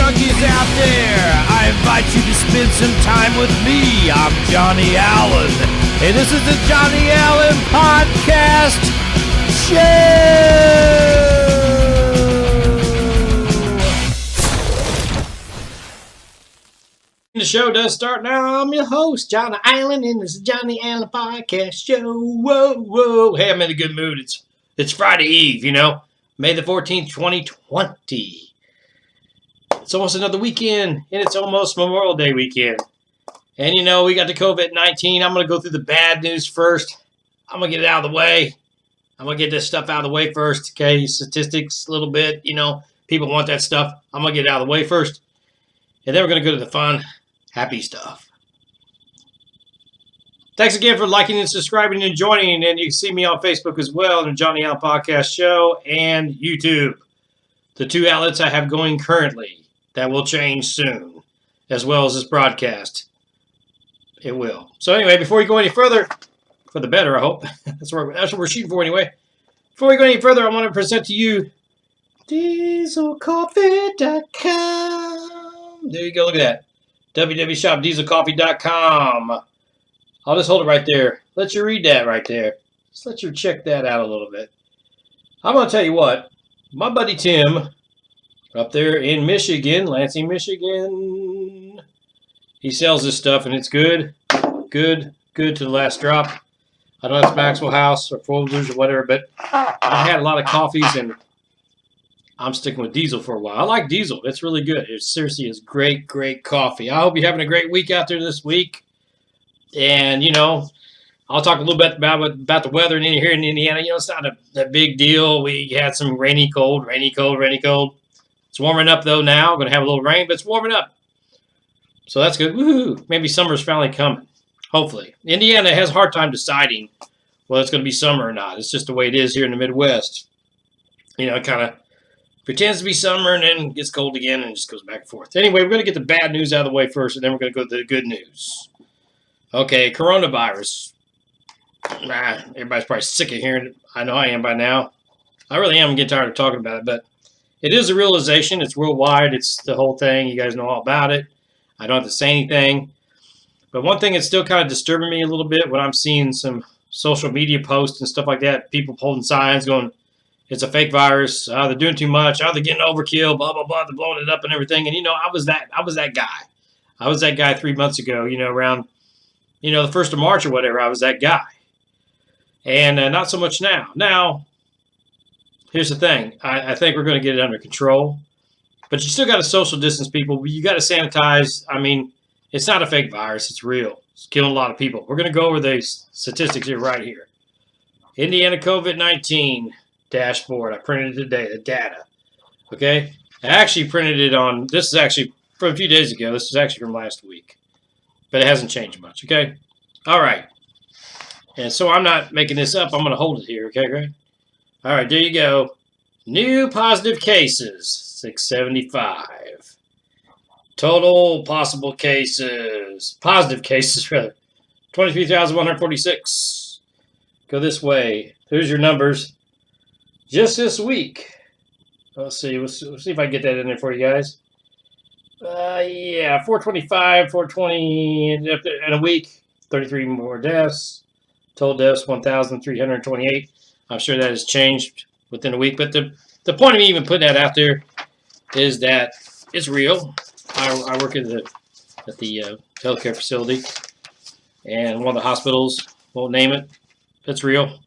junkies out there, I invite you to spend some time with me. I'm Johnny Allen, and this is the Johnny Allen Podcast Show. The show does start now. I'm your host, Johnny Allen, and this is Johnny Allen Podcast Show. Whoa, whoa. Hey, I'm in a good mood. It's Friday Eve, you know, May the 14th, 2020. It's almost another weekend, and it's almost Memorial Day weekend. And, you know, we got the COVID-19. I'm going to go through the bad news first. I'm going to get it out of the way. I'm going to get this stuff out of the way first, okay? Statistics a little bit, you know. People want that stuff. I'm going to get it out of the way first. And then we're going to go to the fun, happy stuff. Thanks again for liking and subscribing and joining. And you can see me on Facebook as well, in the Johnny Allen Podcast Show, and YouTube. The two outlets I have going currently. That will change soon, as well as this broadcast. It will. So anyway, before we go any further, for the better, I hope. That's what we're shooting for anyway. Before we go any further, I want to present to you DieselCoffee.com. There you go. Look at that. www.shopdieselcoffee.com. I'll just hold it right there. Let you read that right there. Just let you check that out a little bit. I'm going to tell you what. My buddy Tim, up there in Michigan, Lansing, Michigan, he sells this stuff, and it's good. Good to the last drop. I don't know if it's Maxwell House or Folgers or whatever, but I had a lot of coffees, and I'm sticking with Diesel for a while. I like Diesel. It's really good. It seriously is great coffee. I hope you're having a great week out there this week. And, you know, I'll talk a little bit about the weather here in Indiana. You know, it's not a big deal. We had some rainy, cold. It's warming up, though, now. We're going to have a little rain, but it's warming up. So that's good. Woohoo! Maybe summer's finally coming. Hopefully. Indiana has a hard time deciding whether it's going to be summer or not. It's just the way it is here in the Midwest. You know, it kind of pretends to be summer and then gets cold again and just goes back and forth. Anyway, we're going to get the bad news out of the way first, and then we're going to go to the good news. Okay, coronavirus. Everybody's probably sick of hearing it. I know I am by now. I really am getting tired of talking about it, but it is a realization. It's worldwide. It's the whole thing. You guys know all about it. I don't have to say anything. But one thing that's still kind of disturbing me a little bit when I'm seeing some social media posts and stuff like that, people holding signs going, it's a fake virus. They're doing too much. They're getting overkill, blah, blah, blah. They're blowing it up and everything. And, you know, I was that guy. I was that guy 3 months ago, you know, around, you know, the 1st of March or whatever. I was that guy. And not so much now. Now, here's the thing. I think we're going to get it under control. But you still got to social distance people. You got to sanitize. I mean, it's not a fake virus. It's real. It's killing a lot of people. We're going to go over these statistics here right here. Indiana COVID-19 dashboard. I printed it today, the data. Okay? I actually printed it on, this is actually from a few days ago. This is actually from last week. But it hasn't changed much. Okay? All right. And so I'm not making this up. I'm going to hold it here. Okay, great? All right, there you go. New positive cases, 675. Total possible cases, positive cases, rather, 23,146. Go this way. Here's your numbers. Just this week. Let's see. We'll see if I can get that in there for you guys. Yeah, 425, 420 in a week. 33 more deaths. Total deaths, 1,328. I'm sure that has changed within a week. But the point of me even putting that out there is that it's real. I work at the healthcare facility, and one of the hospitals, won't name it. It's real.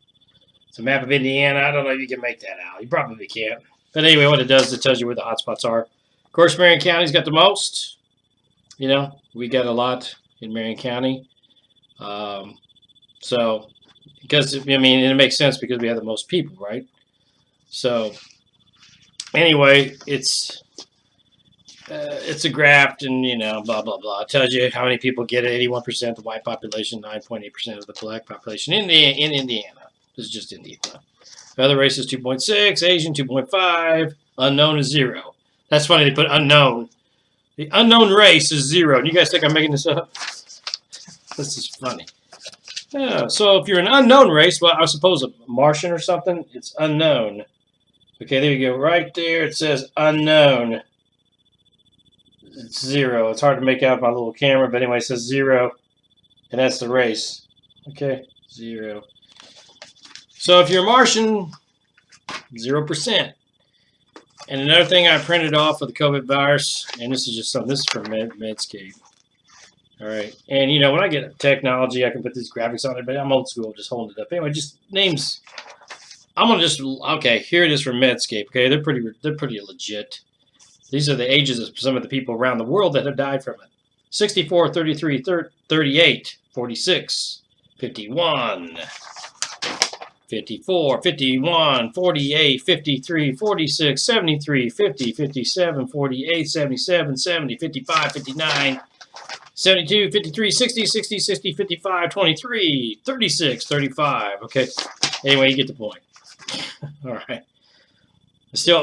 It's a map of Indiana. I don't know if you can make that out. You probably can't. But anyway, what it does, it tells you where the hot spots are. Of course, Marion County's got the most. You know, we got a lot in Marion County. So, because, I mean, it makes sense because we have the most people, right? So, anyway, it's a graft and, you know, blah, blah, blah. It tells you how many people get it. 81% the white population, 9.8% of the black population in Indiana. This is just Indiana. Other races, 2.6. Asian, 2.5. Unknown is 0. That's funny. They put unknown. The unknown race is 0. And you guys think I'm making this up? This is funny. Yeah, so if you're an unknown race, well, I suppose a Martian or something, it's unknown. Okay, there you go. Right there it says unknown. it's 0. It's hard to make out my little camera, but anyway, it says 0, and that's the race. Okay, 0. So if you're a Martian, 0%. And another thing I printed off of the COVID virus, and this is just something, this is from Medscape. All right, and you know, when I get technology, I can put these graphics on it, but I'm old school, just holding it up. Anyway, just names. I'm gonna just, okay, here it is from Medscape. Okay, they're pretty legit. These are the ages of some of the people around the world that have died from it. 64, 33, 38, 46, 51, 54, 51, 48, 53, 46, 73, 50, 57, 48, 77, 70, 55, 59, 72, 53, 60, 60, 60, 55, 23, 36, 35. Okay. Anyway, you get the point. All right. It's still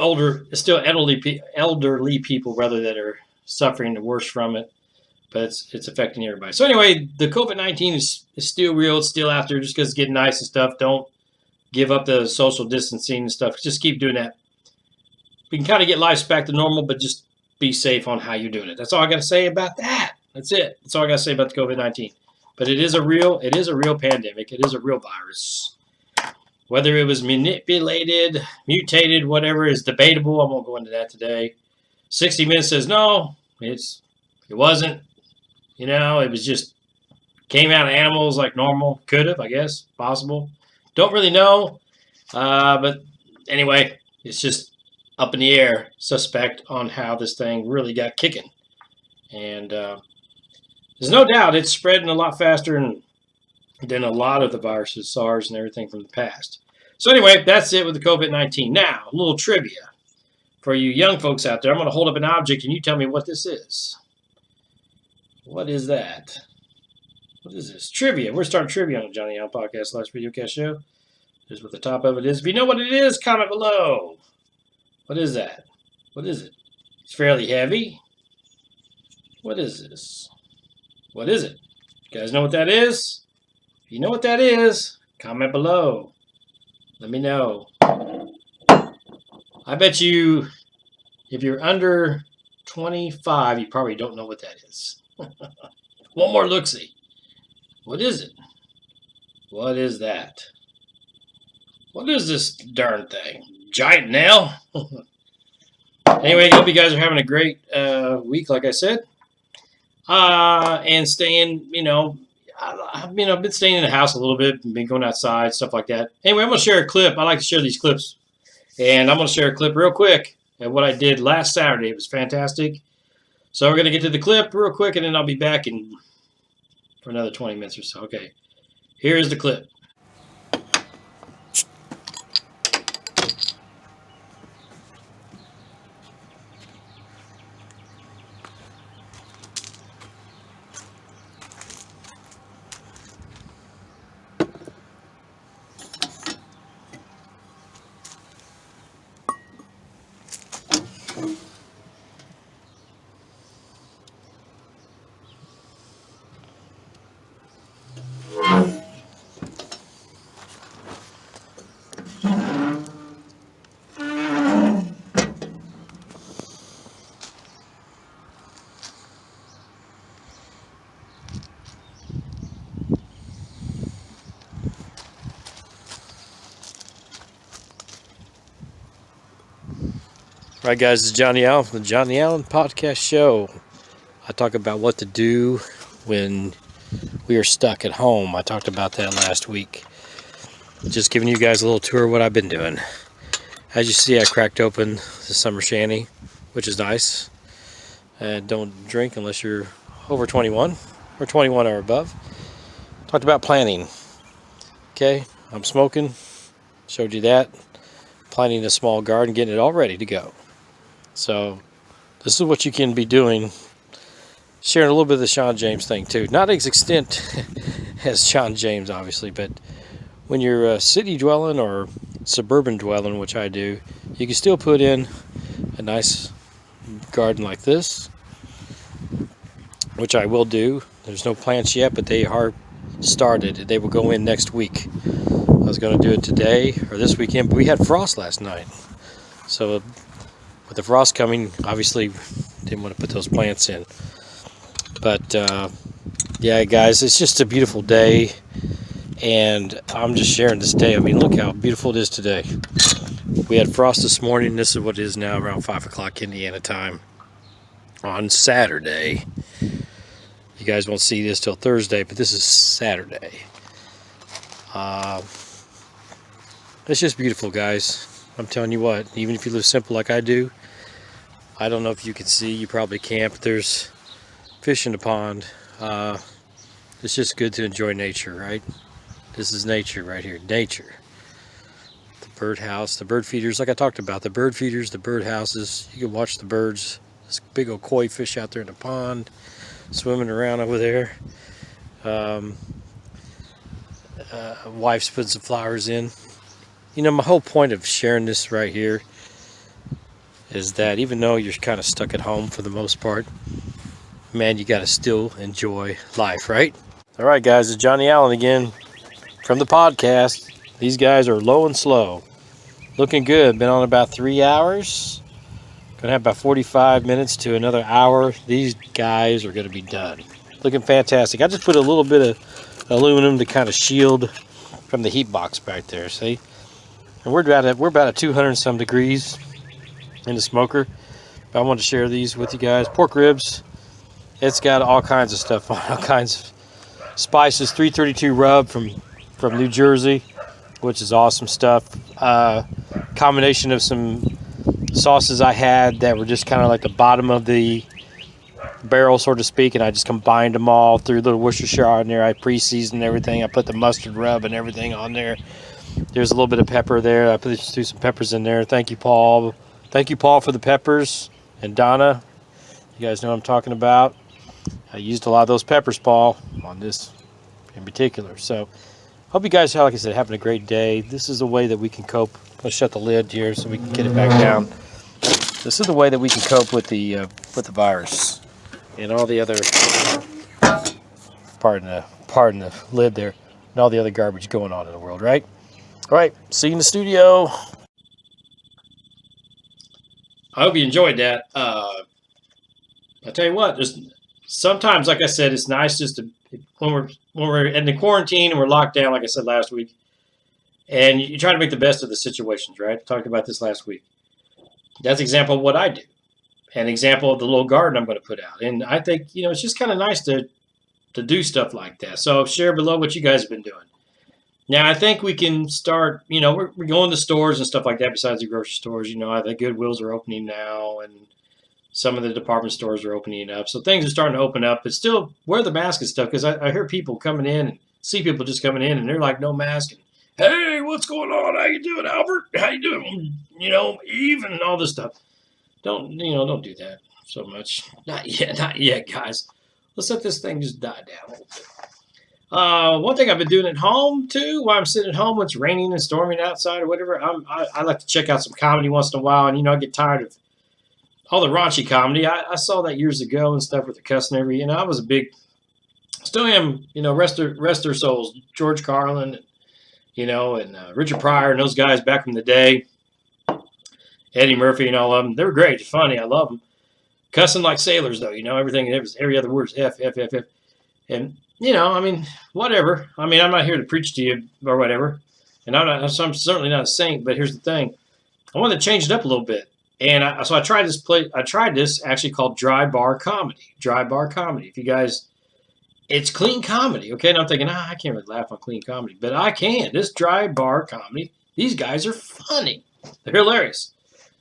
elderly people rather that are suffering the worst from it, but it's affecting everybody. So anyway, the COVID-19 is still real. It's still out there just because it's getting nice and stuff. Don't give up the social distancing and stuff. Just keep doing that. We can kind of get life back to normal, but just be safe on how you're doing it. That's all I got to say about that. That's it. That's all I got to say about the COVID-19. But it is a real pandemic. It is a real virus. Whether it was manipulated, mutated, whatever is debatable. I won't go into that today. 60 Minutes says no, it wasn't. You know, it was just came out of animals like normal. Could have, I guess, possible. Don't really know. But anyway, it's just up in the air, suspect on how this thing really got kicking. And there's no doubt it's spreading a lot faster than a lot of the viruses, SARS and everything from the past. So anyway, that's it with the COVID-19. Now, a little trivia for you young folks out there. I'm going to hold up an object and you tell me what this is. What is that? What is this? Trivia. We're starting trivia on the Johnny Allen Podcast / Videocast Show. Here's what the top of it is. If you know what it is, comment below. What is that? What is it? It's fairly heavy. What is this? What is it? You guys know what that is? If you know what that is, comment below. Let me know. I bet you, if you're under 25, you probably don't know what that is. One more look-see. What is it? What is that? What is this darn thing? Giant nail? Anyway, I hope you guys are having a great week, like I said. And staying, I've been staying in the house a little bit, been going outside, stuff like that. Anyway, I'm going to share a clip. I like to share these clips. And I'm going to share a clip real quick of what I did last Saturday. It was fantastic. So we're going to get to the clip real quick, and then I'll be back for another 20 minutes or so. Okay, here's the clip. All right, guys, this is Johnny Allen from the Johnny Allen Podcast Show. I talk about what to do when we are stuck at home. I talked about that last week. Just giving you guys a little tour of what I've been doing. As you see, I cracked open the summer shandy, which is nice. Don't drink unless you're over 21 or 21 or above. Talked about planting. Okay, I'm smoking. Showed you that. Planting a small garden, getting it all ready to go. So this is what you can be doing. Sharing a little bit of the Sean James thing too. Not as extent as Sean James, obviously, but when you're a city dwelling or suburban dwelling, which I do, you can still put in a nice garden like this, which I will do. There's no plants yet, but they are started. They will go in next week. I was going to do it today or this weekend, but we had frost last night. So with the frost coming, obviously Didn't want to put those plants in. But yeah, guys, it's just a beautiful day, and I'm just sharing this day. I mean, look how beautiful it is today. We had frost this morning. This is what it is now, around 5 o'clock Indiana time on Saturday. You guys won't see this till Thursday, but this is Saturday. It's just beautiful, guys. I'm telling you what, even if you live simple like I do, I don't know if you can see, you probably can't, but there's fish in the pond. It's just good to enjoy nature, right? This is nature right here, nature. The birdhouse, the bird feeders, like I talked about, the bird feeders, the bird houses. You can watch the birds. This big old koi fish out there in the pond, swimming around over there. Wife's putting some flowers in. You know, my whole point of sharing this right here is that even though you're kind of stuck at home for the most part, man, you got to still enjoy life, right? All right, guys, it's Johnny Allen again from the podcast. These guys are low and slow. Looking good. Been on about 3 hours. Gonna have about 45 minutes to another hour. These guys are gonna be done. Looking fantastic. I just put a little bit of aluminum to kind of shield from the heat box back there, see? And we're about at 200 and some degrees in the smoker. But I wanted to share these with you guys. Pork ribs. It's got all kinds of stuff on, all kinds of spices. 332 rub from New Jersey, which is awesome stuff. Combination of some sauces I had that were just kind of like the bottom of the barrel, so to speak, and I just combined them all, threw a little Worcestershire on there. I pre-seasoned everything. I put the mustard rub and everything on there. There's a little bit of pepper there. I threw some peppers in there. Thank you, Paul. Thank you, Paul, for the peppers. And Donna, you guys know what I'm talking about. I used a lot of those peppers, Paul, on this in particular. So hope you guys, like I said, having a great day. This is a way that we can cope. Let's shut the lid here so we can get it back down. This is the way that we can cope with the virus and all the other, pardon the lid there, and all the other garbage going on in the world, right? All right, see you in the studio. I hope you enjoyed that. I tell you what, there's sometimes, like I said, it's nice just to when we're in the quarantine and we're locked down, like I said last week, and you try to make the best of the situations, right? I talked about this last week. That's an example of what I do. An example of the little garden I'm going to put out. And I think, it's just kind of nice to do stuff like that. So share below what you guys have been doing. Now, I think we can start, we're going to stores and stuff like that besides the grocery stores. The Goodwills are opening now, and some of the department stores are opening up. So things are starting to open up. But still, wear the mask and stuff, because I hear people coming in and see people just coming in, and they're like, no mask. And, hey, what's going on? How you doing, Albert? How you doing? Eve, and all this stuff. Don't do that so much. Not yet, guys. Let's let this thing just die down a little bit. One thing I've been doing at home, too, while I'm sitting at home when it's raining and storming outside or whatever, I like to check out some comedy once in a while, and, I get tired of all the raunchy comedy. I saw that years ago and stuff with the cussing every, I was a big, still am, rest their souls, George Carlin, and Richard Pryor and those guys back in the day, Eddie Murphy and all of them. They were great. It's funny. I love them. Cussing like sailors, though, everything, it was every other word is F, F, F, F. And, whatever. I'm not here to preach to you or whatever. And I'm certainly not a saint, but here's the thing. I wanted to change it up a little bit. And so I tried this I tried this actually called Dry Bar Comedy. Dry Bar Comedy. If you guys, it's clean comedy, okay? And I'm thinking, I can't really laugh on clean comedy, but I can. This Dry Bar Comedy, these guys are funny. They're hilarious.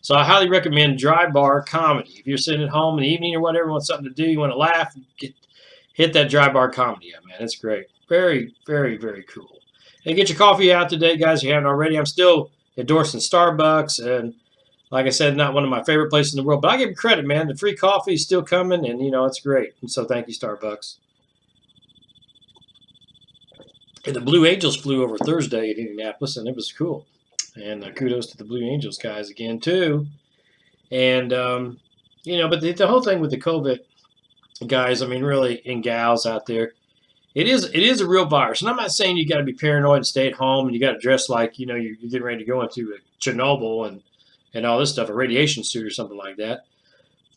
So I highly recommend Dry Bar Comedy. If you're sitting at home in the evening or whatever, want something to do, you want to laugh, hit that Dry Bar Comedy up, man. It's great. Very, very, very cool. And get your coffee out today, guys, if you haven't already. I'm still endorsing Starbucks, and like I said, not one of my favorite places in the world, but I give them credit, man. The free coffee is still coming, and, it's great. And so thank you, Starbucks. And the Blue Angels flew over Thursday in Indianapolis, and it was cool. And kudos to the Blue Angels guys again, too. And, but the whole thing with the COVID guys, really, and gals out there, it is a real virus. And I'm not saying you got to be paranoid and stay at home and you got to dress like, you're getting ready to go into Chernobyl and all this stuff, a radiation suit or something like that.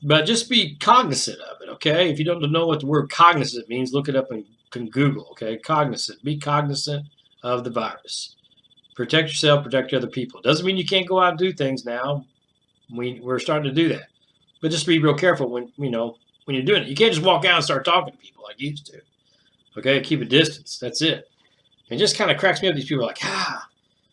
But just be cognizant of it, okay? If you don't know what the word cognizant means, look it up in Google, okay? Cognizant. Be cognizant of the virus. Protect yourself, protect other people. Doesn't mean you can't go out and do things now. We're starting to do that. But just be real careful when you're doing it. You can't just walk out and start talking to people like you used to. Okay, keep a distance. That's it. It just kind of cracks me up. These people are like,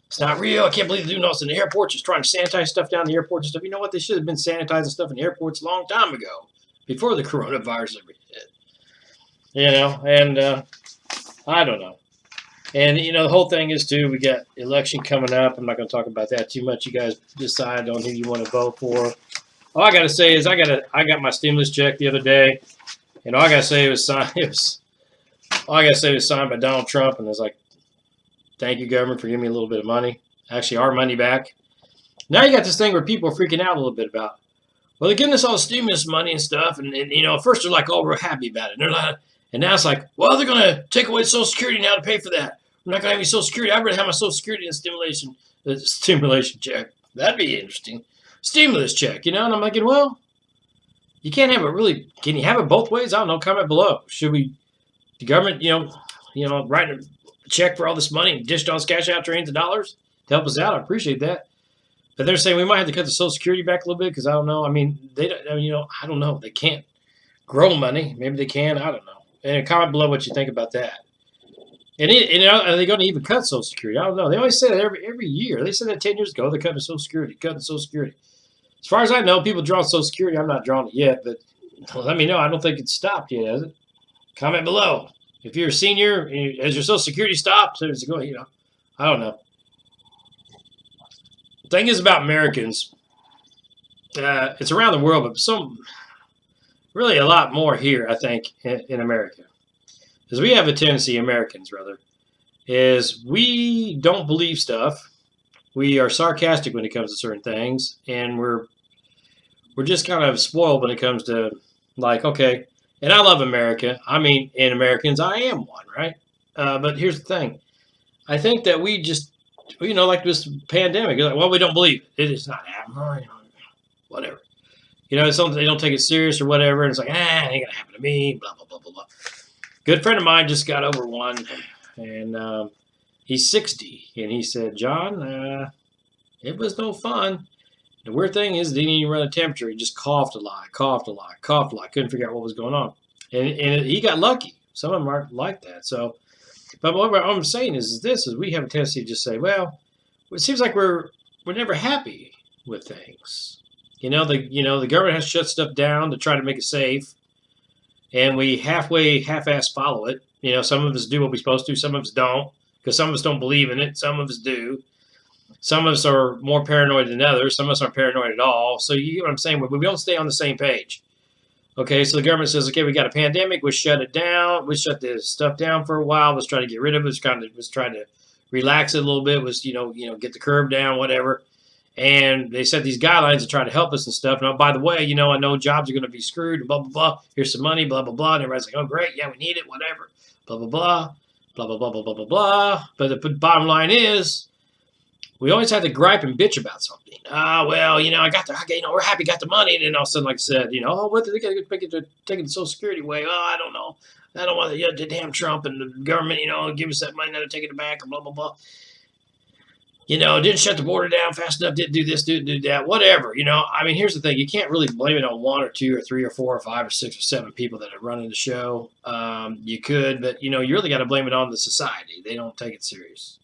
it's not real. I can't believe they're doing this in the airports, just trying to sanitize stuff down the airports and stuff. You know what? They should have been sanitizing stuff in the airports a long time ago, before the coronavirus ever hit. And I don't know. And the whole thing is too. We got election coming up. I'm not going to talk about that too much. You guys decide on who you want to vote for. All I got to say is I got my stimulus check the other day, and all I got to say was signed. All I got to say was signed by Donald Trump, and it's like, thank you, government, for giving me a little bit of money. Actually, our money back. Now you got this thing where people are freaking out a little bit about, well, they're giving us all stimulus money and stuff, and at first they're like, oh, we're happy about it. And now it's like, well, they're going to take away Social Security now to pay for that. We're not going to have any Social Security. I'd rather have my Social Security and stimulation check. That'd be interesting. Stimulus check, and I'm like, well, you can't have it really. Can you have it both ways? I don't know. Comment below. Should the government, write a check for all this money and dish us cash out trains of dollars to help us out? I appreciate that. But they're saying we might have to cut the Social Security back a little bit because I don't know. I mean, they don't. I don't know. They can't grow money. Maybe they can. I don't know. And comment below what you think about that. And are they going to even cut Social Security? I don't know. They always say that every year. They said that 10 years ago. They're cutting Social Security. As far as I know, people draw Social Security. I'm not drawing it yet, but let me know. I don't think it's stopped yet, has it? Comment below. If you're a senior, has your Social Security stopped? Does it go? I don't know. The thing is about Americans, it's around the world, but really a lot more here, I think, in America. Because we have a tendency, Americans rather, is we don't believe stuff. We are sarcastic when it comes to certain things, and we're just kind of spoiled when it comes to, like, okay, and I love America. I mean, in Americans, I am one, right? But here's the thing. I think that we just, like this pandemic, like, well, we don't believe it. It is not happening. Whatever. It's something they don't take it serious or whatever, and it's like, it ain't going to happen to me, blah, blah, blah, blah, blah. Good friend of mine just got over one, and he's 60, and he said, John, it was no fun. The weird thing is, he didn't even run a temperature. He just coughed a lot. Couldn't figure out what was going on. And he got lucky. Some of them aren't like that. So, but what I'm saying is we have a tendency to just say, well, it seems like we're never happy with things. The government has to shut stuff down to try to make it safe. And we half-ass follow it. Some of us do what we're supposed to. Some of us don't. Because some of us don't believe in it. Some of us do. Some of us are more paranoid than others. Some of us aren't paranoid at all. So you get what I'm saying? We don't stay on the same page. Okay, so the government says, okay, we got a pandemic. Let's shut it down. Let's shut this stuff down for a while. Let's try to get rid of it. Let's try to relax it a little bit. Let's, get the curve down, whatever. And they set these guidelines to try to help us and stuff. Now, by the way, I know jobs are going to be screwed, blah, blah, blah. Here's some money, blah, blah, blah. And everybody's like, oh, great. Yeah, we need it, whatever. Blah, blah, blah. Blah, blah, blah, blah, blah, blah, blah. But the bottom line is, we always have to gripe and bitch about something. Well, we're happy, got the money. And then all of a sudden, like I said, what they got to taking the Social Security away? Oh, I don't know. I don't want the damn Trump and the government, give us that money, now they're taking it back, and blah, blah, blah. Didn't shut the border down fast enough, didn't do this, didn't do that, whatever. Here's the thing. You can't really blame it on one or two or three or four or five or six or seven people that are running the show. You could, but, you really got to blame it on the society. They don't take it serious.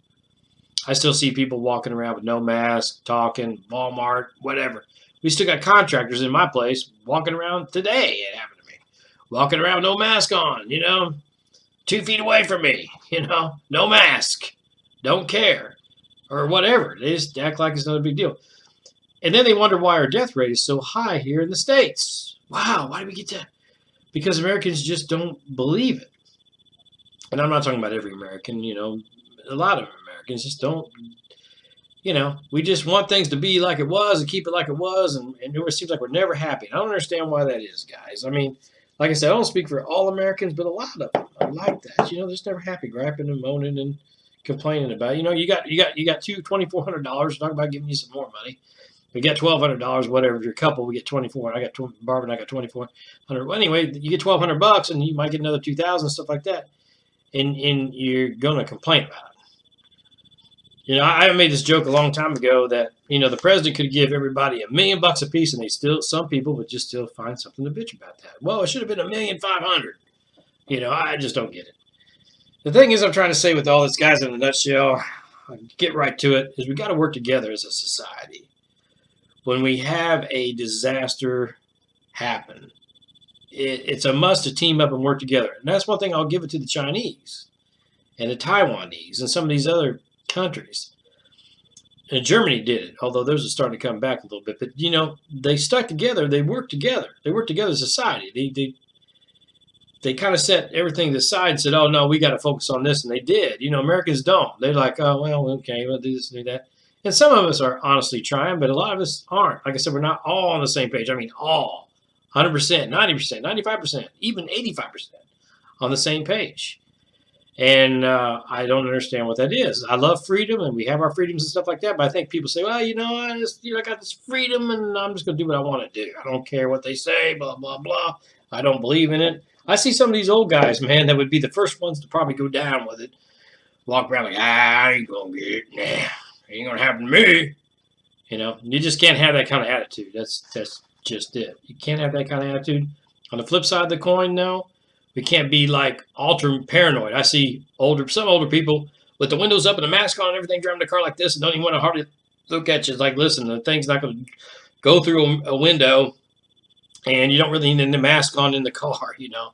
I still see people walking around with no mask, talking, Walmart, whatever. We still got contractors in my place walking around today. It happened to me. Walking around with no mask on, 2 feet away from me, no mask. Don't care. Or whatever. They just act like it's not a big deal. And then they wonder why our death rate is so high here in the States. Wow, why do we get that? Because Americans just don't believe it. And I'm not talking about every American, a lot of Americans just don't, we just want things to be like it was and keep it like it was. And it seems like we're never happy. And I don't understand why that is, guys. Like I said, I don't speak for all Americans, but a lot of them are like that. They're just never happy, griping and moaning and complaining about. You got $2,400 talking about giving you some more money. We get $1,200, whatever. If you're a couple, we get 24. I got Barbara and I got 2,400. Well, anyway, you get $1,200, and you might get another 2,000, stuff like that, and you're gonna complain about it. You know, I made this joke a long time ago that, you know, the president could give everybody $1 million a piece, and some people would just still find something to bitch about that. Well, it should have been $1,500,000. You know, I just don't get it. The thing is, I'm trying to say with all this, guys, in a nutshell, get right to it, is we got to work together as a society. When we have a disaster happen, it's a must to team up and work together. And that's one thing I'll give it to the Chinese and the Taiwanese and some of these other countries. And Germany did it, although those are starting to come back a little bit. But, you know, they stuck together. They worked together. They worked together as a society. They kind of set everything aside and said, oh, no, we got to focus on this. And they did. You know, Americans don't. They're like, oh, well, okay, we'll do this and do that. And some of us are honestly trying, but a lot of us aren't. Like I said, we're not all on the same page. I mean, all. 100%, 90%, 95%, even 85% on the same page. And I don't understand what that is. I love freedom, and we have our freedoms and stuff like that. But I think people say, well, you know, I got this freedom, and I'm just going to do what I want to do. I don't care what they say, blah, blah, blah. I don't believe in it. I see some of these old guys, man, that would be the first ones to probably go down with it. Walk around like, I ain't going to get it. Nah, ain't going to happen to me. You know, you just can't have that kind of attitude. That's just it. You can't have that kind of attitude. On the flip side of the coin, though, we can't be like ultra paranoid. I see some older people with the windows up and a mask on and everything, driving the car like this and don't even want to hardly look at you. It's like, listen, the thing's not going to go through a window, and you don't really need a mask on in the car, you know.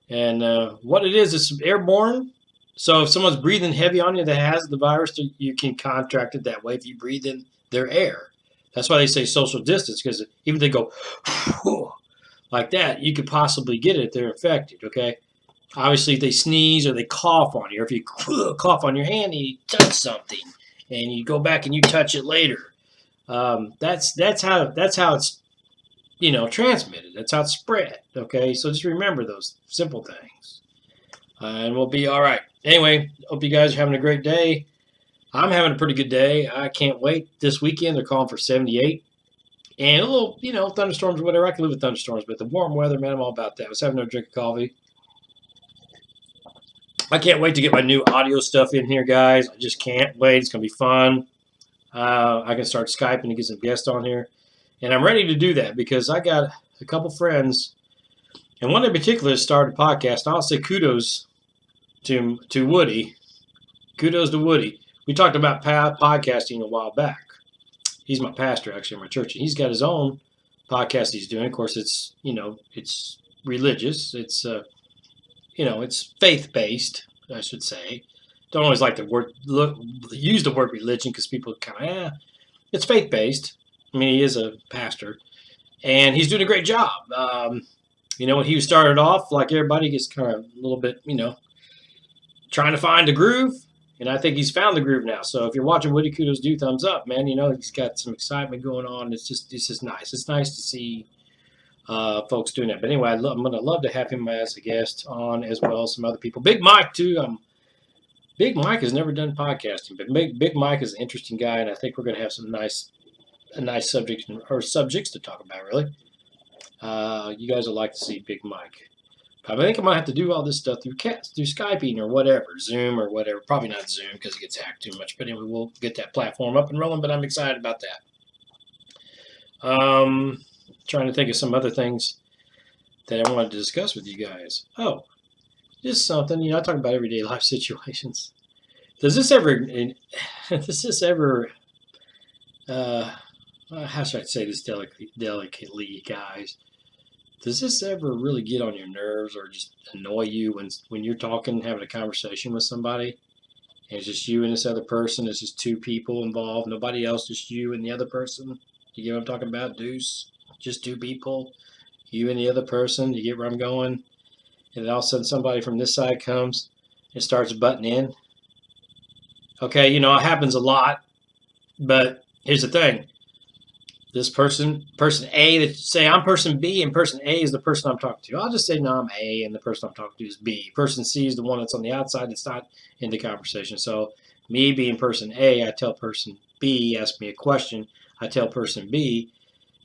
And what it is, it's airborne. So if someone's breathing heavy on you that has the virus, you can contract it that way if you breathe in their air. That's why they say social distance, because even if they go like that, you could possibly get it if they're infected, okay? Obviously, if they sneeze or they cough on you, or if you cough on your hand and you touch something, and you go back and you touch it later, that's how it's, you know, transmitted. That's how it's spread, okay? So just remember those simple things, and we'll be all right. Anyway, hope you guys are having a great day. I'm having a pretty good day. I can't wait. This weekend, they're calling for 78. And a little, you know, thunderstorms or whatever. I can live with thunderstorms, but the warm weather, man, I'm all about that. I was having a drink of coffee. I can't wait to get my new audio stuff in here, guys. I just can't wait. It's going to be fun. I can start Skyping and get some guests on here. And I'm ready to do that because I got a couple friends, and one in particular has started a podcast. I'll say kudos to Woody. Kudos to Woody. We talked about podcasting a while back. He's my pastor, actually, in my church. And he's got his own podcast he's doing. Of course, it's, you know, it's religious. It's, you know, it's faith-based, I should say. Don't always like to use the word religion because people kind of, it's faith-based. I mean, he is a pastor. And he's doing a great job. You know, when he started off, like everybody, gets kind of a little bit, you know, trying to find the groove. And I think he's found the groove now. So if you're watching Woody, kudos, do thumbs up, man. You know, he's got some excitement going on. It's just nice. It's nice to see folks doing that. But anyway, I'm going to love to have him as a guest on, as well as some other people. Big Mike, too. Big Mike has never done podcasting, but Big Mike is an interesting guy, and I think we're going to have some nice subjects to talk about, really. You guys would like to see Big Mike. I think I might have to do all this stuff through Skyping or whatever, Zoom or whatever. Probably not Zoom because it gets hacked too much. But anyway, we'll get that platform up and rolling. But I'm excited about that. Trying to think of some other things that I wanted to discuss with you guys. Oh, just something. You know, I talk about everyday life situations. Does this ever? How should I say this delicately, guys? Does this ever really get on your nerves or just annoy you when you're talking, having a conversation with somebody, and it's just you and this other person? It's just two people involved, nobody else, just you and the other person. You get what I'm talking about, Deuce? Just two people, you and the other person. You get where I'm going? And then all of a sudden somebody from this side comes and starts butting in. Okay, you know, it happens a lot, but here's the thing. This person A, that say I'm person B, and person A is the person I'm talking to. I'll just say, no, I'm A, and the person I'm talking to is B. Person C is the one that's on the outside that's not in the conversation. So me being person A, I tell person B, ask me a question. I tell person B,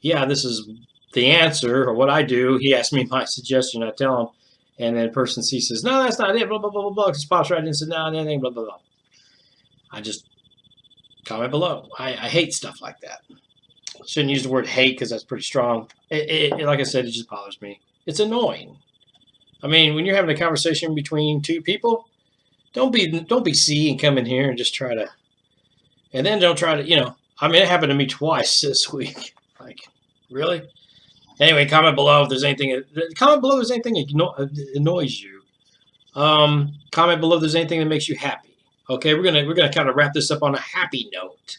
yeah, this is the answer, or what I do. He asks me my suggestion, I tell him, and then person C says, no, that's not it, blah, blah, blah, blah, blah, just pops right in and says, no, anything, blah, blah, blah. I just comment below. I hate stuff like that. Shouldn't use the word hate because that's pretty strong. Like I said, it just bothers me. It's annoying. I mean, when you're having a conversation between two people, don't be C and come in here and just try to, and then don't try to, I mean, it happened to me twice this week. Like, really? Anyway, comment below if there's anything. Comment below if there's anything that annoys you. Comment below if there's anything that makes you happy. Okay, we're gonna kind of wrap this up on a happy note.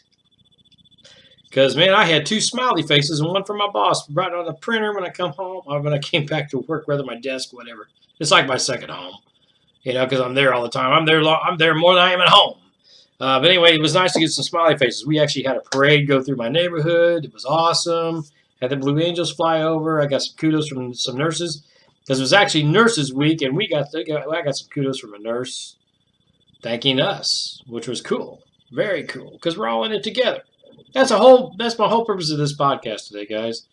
Because, man, I had 2 smiley faces and one for my boss right on the printer when I come home, or when I came back to work, whether my desk, whatever. It's like my second home, because I'm there all the time. I'm there more than I am at home. But anyway, it was nice to get some smiley faces. We actually had a parade go through my neighborhood. It was awesome. Had the Blue Angels fly over. I got some kudos from some nurses. Because it was actually Nurses Week, and I got some kudos from a nurse thanking us, which was cool. Very cool. Because we're all in it together. That's my whole purpose of this podcast today, guys.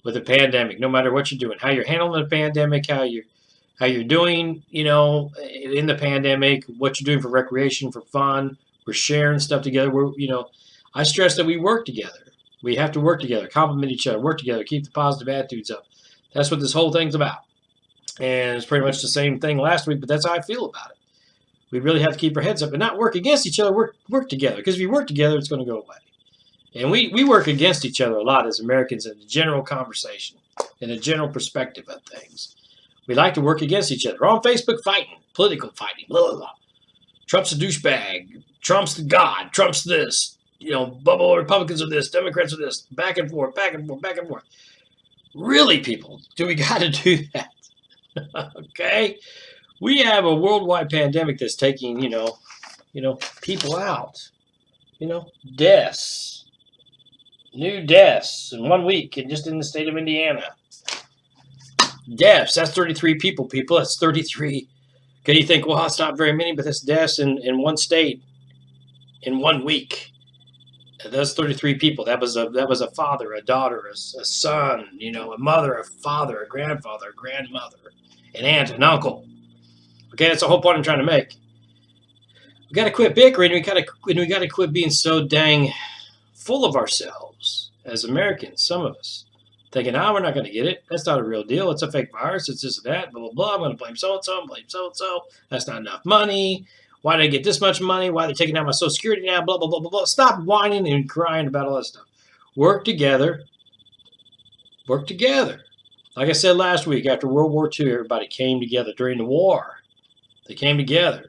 With the pandemic, no matter what you're doing, how you're handling the pandemic, how you're doing, in the pandemic, what you're doing for recreation, for fun. We're sharing stuff together. I stress that we work together. We have to work together, compliment each other, work together, keep the positive attitudes up. That's what this whole thing's about. And it's pretty much the same thing last week, but that's how I feel about it. We really have to keep our heads up and not work against each other. Work together, because if you work together, it's going to go away. And we work against each other a lot as Americans in the general conversation, in the general perspective of things. We like to work against each other. We're on Facebook fighting, political fighting, blah, blah, blah. Trump's a douchebag. Trump's the god. Trump's this. Bubble Republicans are this. Democrats are this. Back and forth, back and forth, back and forth. Really, people, do we got to do that? Okay? We have a worldwide pandemic that's taking, people out. Deaths. New deaths in 1 week, and just in the state of Indiana. Deaths, that's 33 people. That's 33. Okay, you think, well, that's not very many, but that's deaths in one state in 1 week. That's 33 people. That was a father, a daughter, a son, a mother, a father, a grandfather, a grandmother, an aunt, an uncle. Okay, that's the whole point I'm trying to make. We got to quit bickering. We got to quit being so dang full of ourselves as Americans, some of us, thinking, we're not going to get it. That's not a real deal. It's a fake virus. It's this and that, blah, blah, blah. I'm going to blame so-and-so, blame so-and-so. That's not enough money. Why did I get this much money? Why are they taking out my Social Security now? Blah, blah, blah, blah, blah. Stop whining and crying about all that stuff. Work together. Work together. Like I said last week, after World War II, everybody came together during the war. They came together.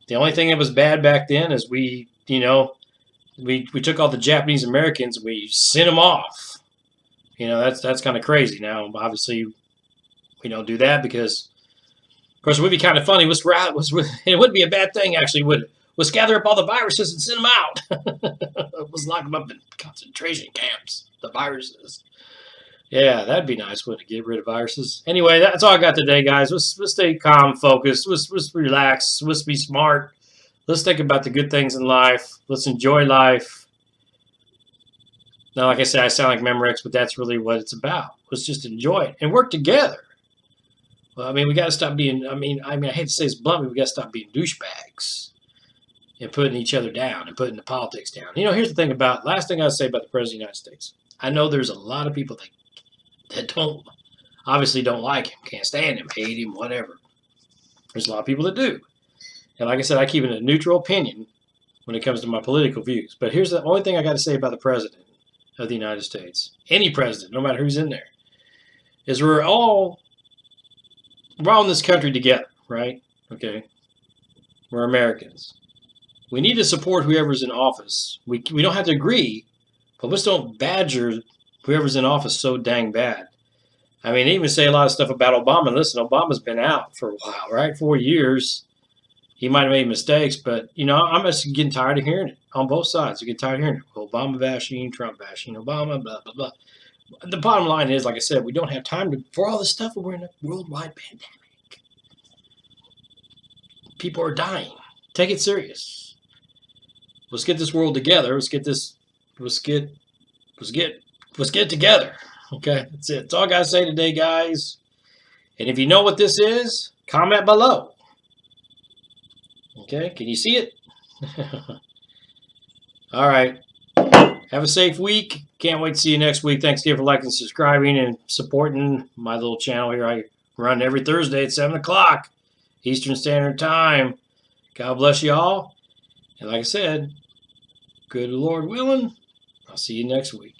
The only thing that was bad back then is we took all the Japanese Americans and we sent them off. That's kind of crazy. Now, obviously, we don't do that because, of course, it would be kind of funny. It wouldn't be a bad thing, actually, would it? Let's gather up all the viruses and send them out. Let's lock them up in concentration camps, the viruses. Yeah, that'd be nice, wouldn't it? Get rid of viruses. Anyway, that's all I got today, guys. Let's stay calm, focused. Let's relax. Let's be smart. Let's think about the good things in life. Let's enjoy life. Now, like I said, I sound like Memorex, but that's really what it's about. Let's just enjoy it and work together. Well, we got to stop being, I hate to say this bluntly, we got to stop being douchebags and putting each other down and putting the politics down. Here's the thing last thing I'd say about the President of the United States. I know there's a lot of people that obviously don't like him, can't stand him, hate him, whatever. There's a lot of people that do. And like I said, I keep it a neutral opinion when it comes to my political views. But here's the only thing I got to say about the President of the United States. Any president, no matter who's in there, is we're all in this country together, right? Okay? We're Americans. We need to support whoever's in office. We don't have to agree, but let's don't badger whoever's in office so dang bad. They even say a lot of stuff about Obama. Listen, Obama's been out for a while, right? 4 years. He might have made mistakes, but, I'm just getting tired of hearing it on both sides. I get tired of hearing it. Obama bashing, Trump bashing, Obama, blah, blah, blah. The bottom line is, like I said, we don't have time for all this stuff. We're in a worldwide pandemic. People are dying. Take it serious. Let's get this world together. Let's get this, let's get together. Okay, that's it. That's all I gotta say today, guys. And if you know what this is, comment below. Okay, can you see it? All right. Have a safe week. Can't wait to see you next week. Thanks again for liking, subscribing, and supporting my little channel here. I run every Thursday at 7 o'clock Eastern Standard Time. God bless you all. And like I said, good Lord willing, I'll see you next week.